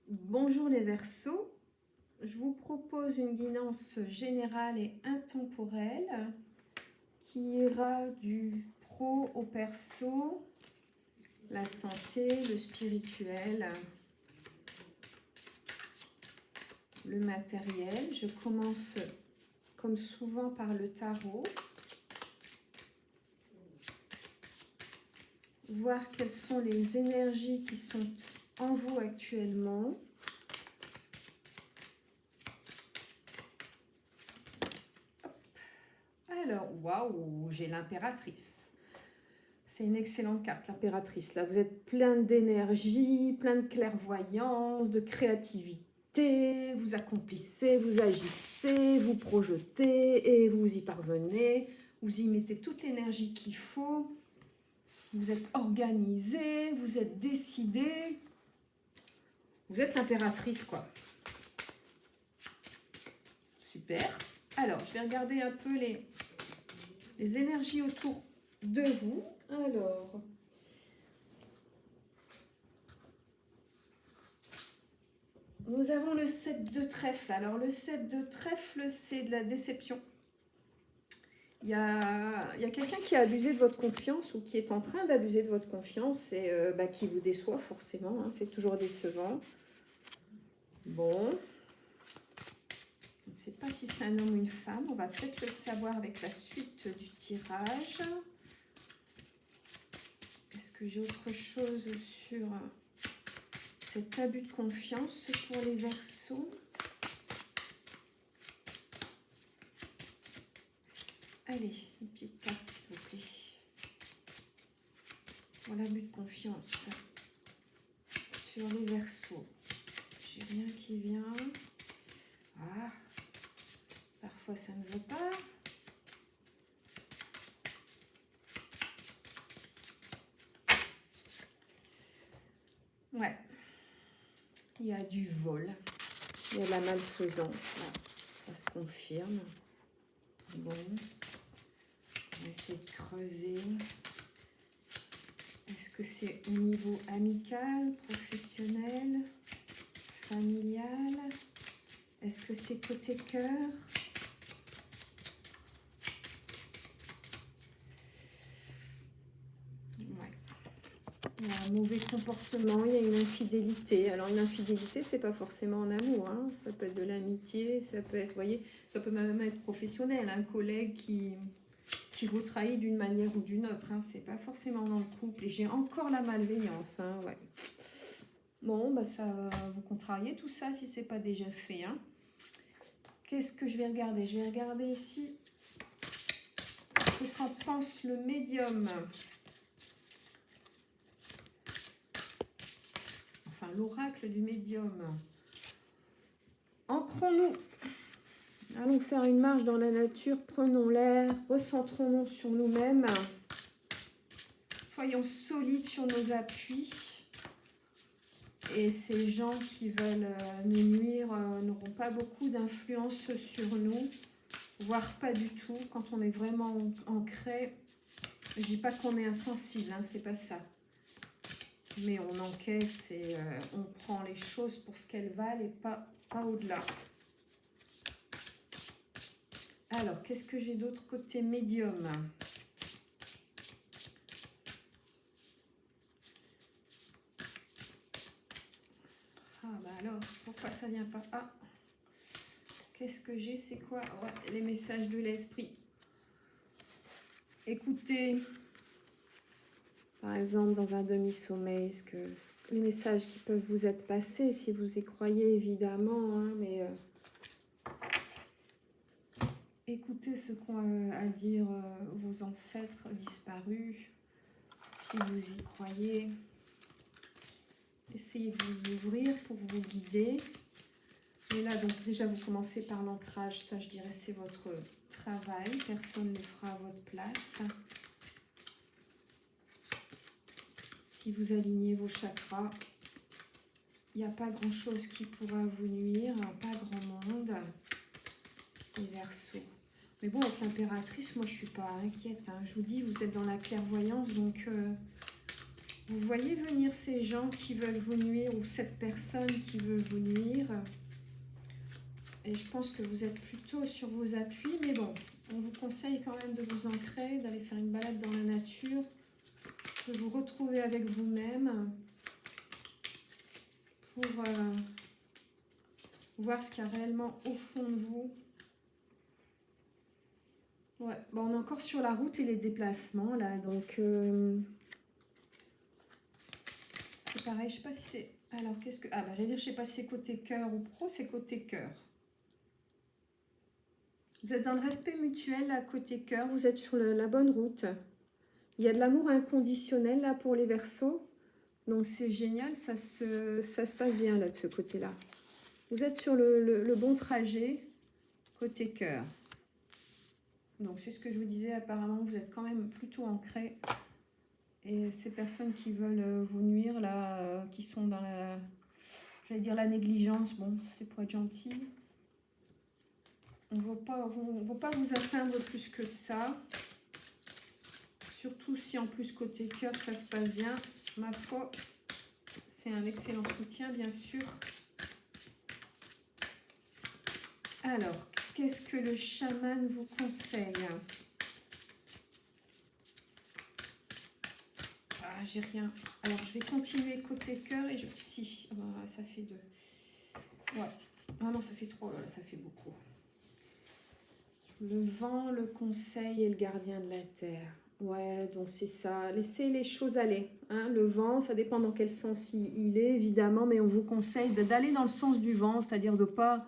Bonjour les Verseaux, je vous propose une guidance générale et intemporelle qui ira du pro au perso, la santé, le spirituel, le matériel. Je commence comme souvent par le tarot, voir quelles sont les énergies qui sont en vous actuellement. Alors, waouh, j'ai l'impératrice. C'est une excellente carte, l'impératrice. Là, vous êtes plein d'énergie, plein de clairvoyance, de créativité. Vous accomplissez, vous agissez, vous projetez et vous y parvenez. Vous y mettez toute l'énergie qu'il faut. Vous êtes organisé, vous êtes décidé. Vous êtes l'impératrice, quoi. Super. Alors, je vais regarder un peu les énergies autour de vous. Alors, nous avons le 7 de trèfle. Alors, le 7 de trèfle, c'est de la déception. Il y a quelqu'un qui a abusé de votre confiance ou qui est en train d'abuser de votre confiance et qui vous déçoit forcément. Hein, c'est toujours décevant. Bon. Je ne sais pas si c'est un homme ou une femme. On va peut-être le savoir avec la suite du tirage. Est-ce que j'ai autre chose sur cet abus de confiance pour les Verseaux? Allez, une petite carte s'il vous plaît. Pour l'abus de confiance sur les Verseaux. J'ai rien qui vient. Ah, parfois ça ne veut pas. Ouais, il y a du vol. Il y a de la malfaisance là. Ça se confirme. Bon, on va essayer de creuser. Est-ce que c'est au niveau amical, professionnel, familial? Est-ce que c'est côté cœur? Ouais. Il y a un mauvais comportement, il y a une infidélité. Alors une infidélité, c'est pas forcément en amour, hein. Ça peut être de l'amitié, ça peut être, vous voyez, ça peut même être professionnel, un collègue qui vous trahit d'une manière ou d'une autre, hein. C'est pas forcément dans le couple. Et j'ai encore la malveillance, hein, ouais. Bon, bah ça va vous contrarier tout ça si c'est pas déjà fait, hein. Qu'est-ce que je vais regarder? Je vais regarder ici ce qu'en pense le médium. Enfin, l'oracle du médium. Ancrons-nous. Allons faire une marche dans la nature, prenons l'air, recentrons-nous sur nous-mêmes. Soyons solides sur nos appuis. Et ces gens qui veulent nous nuire n'auront pas beaucoup d'influence sur nous, voire pas du tout. Quand on est vraiment ancré, je dis pas qu'on est insensible, hein, c'est pas ça. Mais on encaisse et on prend les choses pour ce qu'elles valent et pas au-delà. Alors, qu'est-ce que j'ai d'autre côté médium? Ah bah alors, pourquoi ça vient pas? Ah, qu'est-ce que j'ai? C'est quoi? Ouais, les messages de l'esprit. Écoutez, par exemple, dans un demi-sommeil, les messages qui peuvent vous être passés, si vous y croyez évidemment, hein, mais écoutez ce qu'ont à dire vos ancêtres disparus, si vous y croyez. Essayez de vous ouvrir pour vous guider. Et là, donc déjà, vous commencez par l'ancrage. Ça, je dirais, c'est votre travail. Personne ne le fera à votre place. Si vous alignez vos chakras, il n'y a pas grand-chose qui pourra vous nuire. Pas grand monde. Les Verseaux. Mais bon, avec l'impératrice, moi, je ne suis pas inquiète, hein. Je vous dis, vous êtes dans la clairvoyance, donc Vous voyez venir ces gens qui veulent vous nuire ou cette personne qui veut vous nuire. Et je pense que vous êtes plutôt sur vos appuis. Mais bon, on vous conseille quand même de vous ancrer, d'aller faire une balade dans la nature, de vous retrouver avec vous-même pour voir ce qu'il y a réellement au fond de vous. Ouais, bon, on est encore sur la route et les déplacements là, donc c'est pareil, je sais pas si c'est... Alors qu'est-ce que... Ah bah j'allais dire, je sais pas si c'est côté cœur ou pro, c'est côté cœur. Vous êtes dans le respect mutuel à côté cœur, vous êtes sur la bonne route. Il y a de l'amour inconditionnel là pour les Verseaux, donc c'est génial, ça se passe bien là de ce côté-là. Vous êtes sur le bon trajet côté cœur. Donc c'est ce que je vous disais, apparemment vous êtes quand même plutôt ancré. Et ces personnes qui veulent vous nuire là, qui sont dans la, j'allais dire la négligence, bon c'est pour être gentil. On ne va pas vous atteindre plus que ça. Surtout si en plus côté cœur ça se passe bien. Ma foi, c'est un excellent soutien bien sûr. Alors, qu'est-ce que le chaman vous conseille? Ah, j'ai rien. Alors, je vais continuer côté cœur et je... Si, voilà, ça fait 2. Ouais. Ah non, ça fait 3. Voilà, ça fait beaucoup. Le vent, le conseil et le gardien de la terre. Ouais, donc c'est ça. Laissez les choses aller. Hein. Le vent, ça dépend dans quel sens il est, évidemment, mais on vous conseille d'aller dans le sens du vent, c'est-à-dire de pas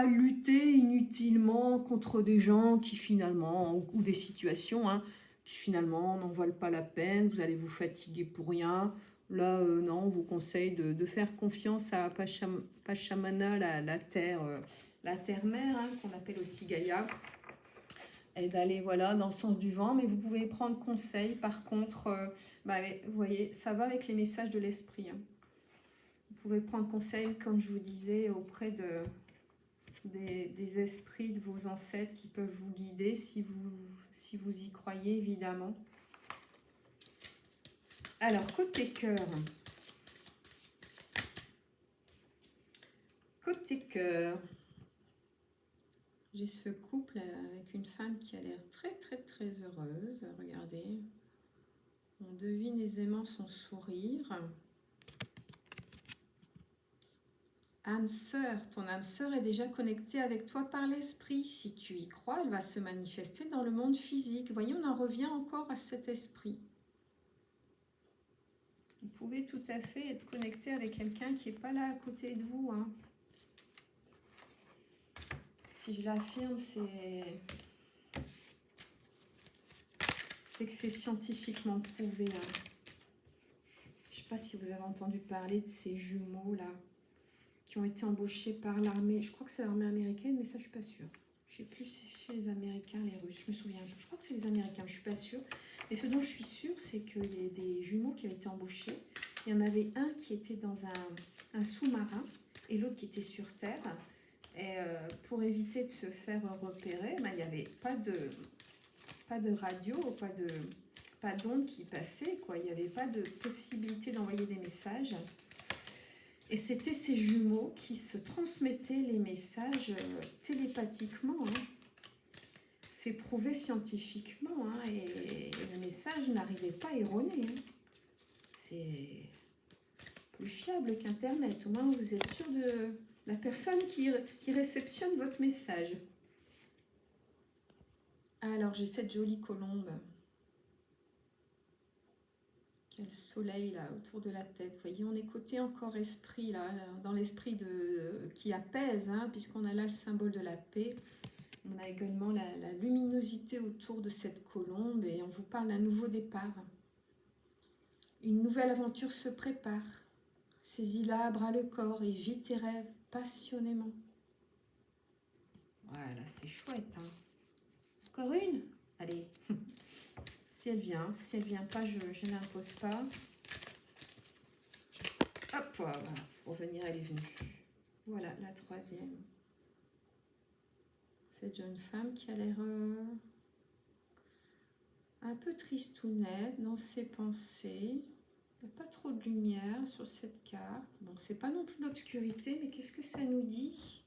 lutter inutilement contre des gens qui finalement, ou des situations, hein, qui finalement n'en valent pas la peine, vous allez vous fatiguer pour rien. Là, non, on vous conseille de faire confiance à Pachamama, la terre-mère, hein, qu'on appelle aussi Gaïa, et d'aller voilà, dans le sens du vent. Mais vous pouvez prendre conseil, par contre, vous voyez, ça va avec les messages de l'esprit. Hein. Vous pouvez prendre conseil, comme je vous disais, auprès des esprits de vos ancêtres qui peuvent vous guider si vous y croyez, évidemment. Alors, côté cœur. Côté cœur. J'ai ce couple avec une femme qui a l'air très, très, très heureuse. Regardez. On devine aisément son sourire. Âme sœur, ton âme sœur est déjà connectée avec toi par l'esprit. Si tu y crois, elle va se manifester dans le monde physique. Vous voyez, on en revient encore à cet esprit. Vous pouvez tout à fait être connecté avec quelqu'un qui n'est pas là à côté de vous. Hein. Si je l'affirme, c'est que c'est scientifiquement prouvé. Hein. Je ne sais pas si vous avez entendu parler de ces jumeaux-là, qui ont été embauchés par l'armée. Je crois que c'est l'armée américaine, mais ça, je ne suis pas sûre. Je ne sais plus si c'est chez les Américains, les Russes. Je me souviens. Je crois que c'est les Américains, je ne suis pas sûre. Mais ce dont je suis sûre, c'est qu'il y a des jumeaux qui ont été embauchés. Il y en avait un qui était dans un sous-marin et l'autre qui était sur Terre. Et pour éviter de se faire repérer, il n'y avait pas de radio, pas d'onde qui passait, quoi. Il n'y avait pas de possibilité d'envoyer des messages. Et c'était ces jumeaux qui se transmettaient les messages télépathiquement. Hein. C'est prouvé scientifiquement. Hein, et le message n'arrivait pas erroné. Hein. C'est plus fiable qu'Internet. Au moins, vous êtes sûr de la personne qui réceptionne votre message. Alors, j'ai cette jolie colombe. Quel soleil là autour de la tête. Vous voyez, on est côté encore esprit là, dans l'esprit qui apaise, hein, puisqu'on a là le symbole de la paix. On a également la luminosité autour de cette colombe et on vous parle d'un nouveau départ. Une nouvelle aventure se prépare. Saisis-la à bras le corps et vis tes rêves passionnément. Voilà, c'est chouette. Hein. Encore une? Allez. Si elle vient pas, je n'impose pas. Hop, voilà, pour venir, elle est venue. Voilà, la troisième. Cette jeune femme qui a l'air un peu tristounette dans ses pensées. Il n'y a pas trop de lumière sur cette carte. Bon, c'est pas non plus l'obscurité, mais qu'est-ce que ça nous dit?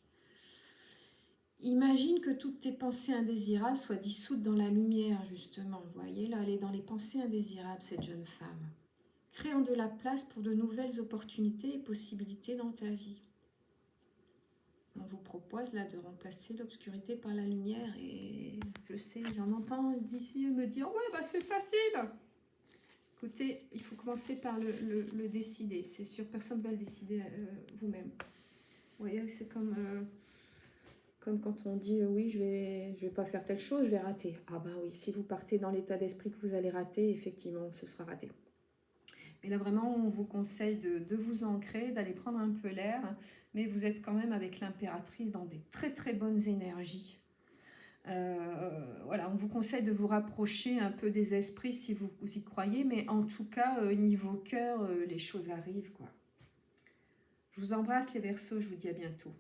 Imagine que toutes tes pensées indésirables soient dissoutes dans la lumière, justement. Vous voyez, là, elle est dans les pensées indésirables, cette jeune femme. Créant de la place pour de nouvelles opportunités et possibilités dans ta vie. On vous propose là de remplacer l'obscurité par la lumière. Et je sais, j'en entends d'ici me dire « Ouais, bah c'est facile !» Écoutez, il faut commencer par le décider. C'est sûr, personne ne va le décider vous-même. Vous voyez, c'est comme quand on dit oui, je vais pas faire telle chose, je vais rater. Ah ben oui, si vous partez dans l'état d'esprit que vous allez rater, effectivement, ce sera raté. Mais là, vraiment, on vous conseille de vous ancrer, d'aller prendre un peu l'air, mais vous êtes quand même avec l'impératrice dans des très très bonnes énergies. Voilà, on vous conseille de vous rapprocher un peu des esprits si vous y croyez, mais en tout cas, niveau cœur, les choses arrivent, quoi. Je vous embrasse les Verseaux, je vous dis à bientôt.